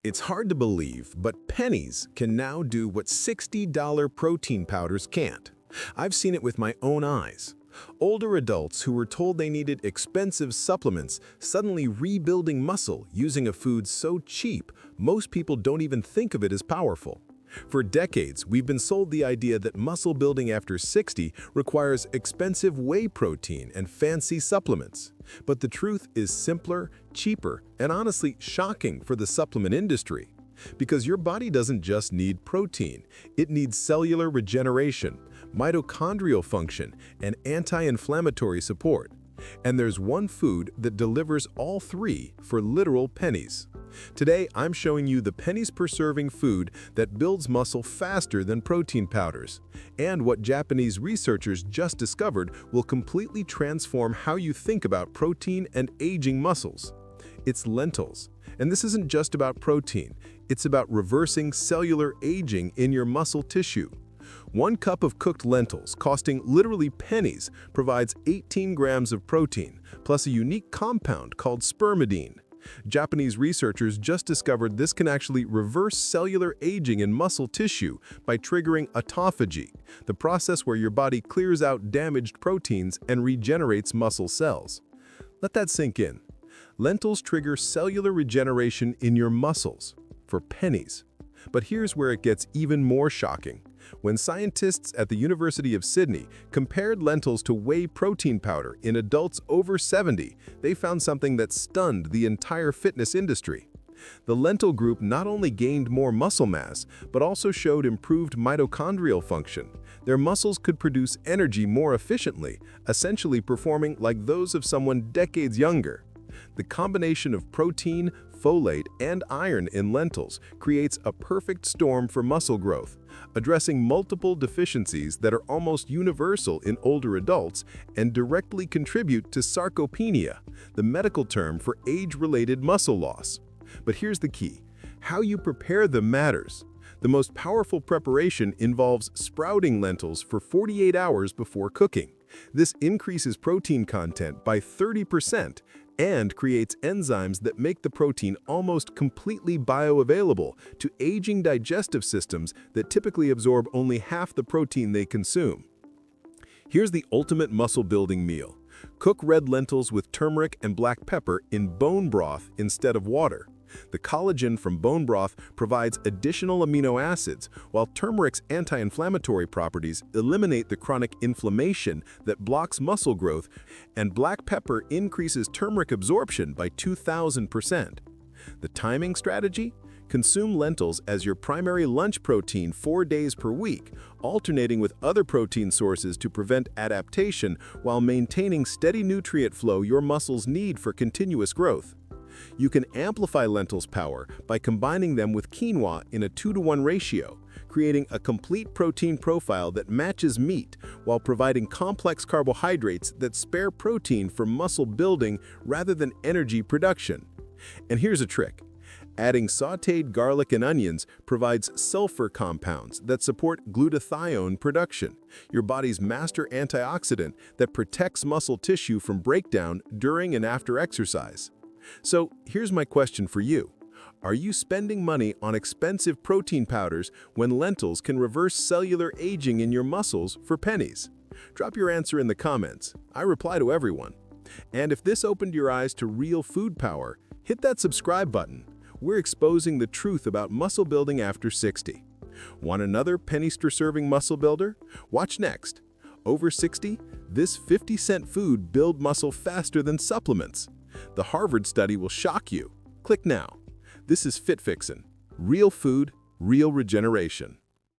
It's hard to believe, but pennies can now do what $60 protein powders can't. I've seen it with my own eyes. Older adults who were told they needed expensive supplements suddenly rebuilding muscle using a food so cheap, most people don't even think of it as powerful. For decades, we've been sold the idea that muscle building after 60 requires expensive whey protein and fancy supplements. But the truth is simpler, cheaper, and honestly shocking for the supplement industry. Because your body doesn't just need protein, it needs cellular regeneration, mitochondrial function, and anti-inflammatory support. And there's one food that delivers all three for literal pennies. Today, I'm showing you the pennies per serving food that builds muscle faster than protein powders, and what Japanese researchers just discovered will completely transform how you think about protein and aging muscles. It's lentils. And this isn't just about protein, it's about reversing cellular aging in your muscle tissue. 1 cup of cooked lentils, costing literally pennies, provides 18 grams of protein, plus a unique compound called spermidine. Japanese researchers just discovered this can actually reverse cellular aging in muscle tissue by triggering autophagy, the process where your body clears out damaged proteins and regenerates muscle cells. Let that sink in. Lentils trigger cellular regeneration in your muscles for pennies. But here's where it gets even more shocking. When scientists at the University of Sydney compared lentils to whey protein powder in adults over 70, they found something that stunned the entire fitness industry. The lentil group not only gained more muscle mass, but also showed improved mitochondrial function. Their muscles could produce energy more efficiently, essentially performing like those of someone decades younger. The combination of protein, folate, and iron in lentils creates a perfect storm for muscle growth, addressing multiple deficiencies that are almost universal in older adults and directly contribute to sarcopenia, the medical term for age-related muscle loss. But here's the key: how you prepare them matters. The most powerful preparation involves sprouting lentils for 48 hours before cooking. This increases protein content by 30% and creates enzymes that make the protein almost completely bioavailable to aging digestive systems that typically absorb only half the protein they consume. Here's the ultimate muscle-building meal. Cook red lentils with turmeric and black pepper in bone broth instead of water. The collagen from bone broth provides additional amino acids, while turmeric's anti-inflammatory properties eliminate the chronic inflammation that blocks muscle growth, and black pepper increases turmeric absorption by 2,000%. The timing strategy? Consume lentils as your primary lunch protein 4 days per week, alternating with other protein sources to prevent adaptation while maintaining steady nutrient flow your muscles need for continuous growth. You can amplify lentils' power by combining them with quinoa in a 2-to-1 ratio, creating a complete protein profile that matches meat while providing complex carbohydrates that spare protein for muscle building rather than energy production. And here's a trick. Adding sautéed garlic and onions provides sulfur compounds that support glutathione production, your body's master antioxidant that protects muscle tissue from breakdown during and after exercise. So here's my question for you. Are you spending money on expensive protein powders when lentils can reverse cellular aging in your muscles for pennies? Drop your answer in the comments. I reply to everyone. And if this opened your eyes to real food power, hit that subscribe button. We're exposing the truth about muscle building after 60. Want another pennies per serving muscle builder? Watch next. Over 60, this 50-cent food builds muscle faster than supplements. The Harvard study will shock you. Click now. This is Fit Fixin'. Real food, real regeneration.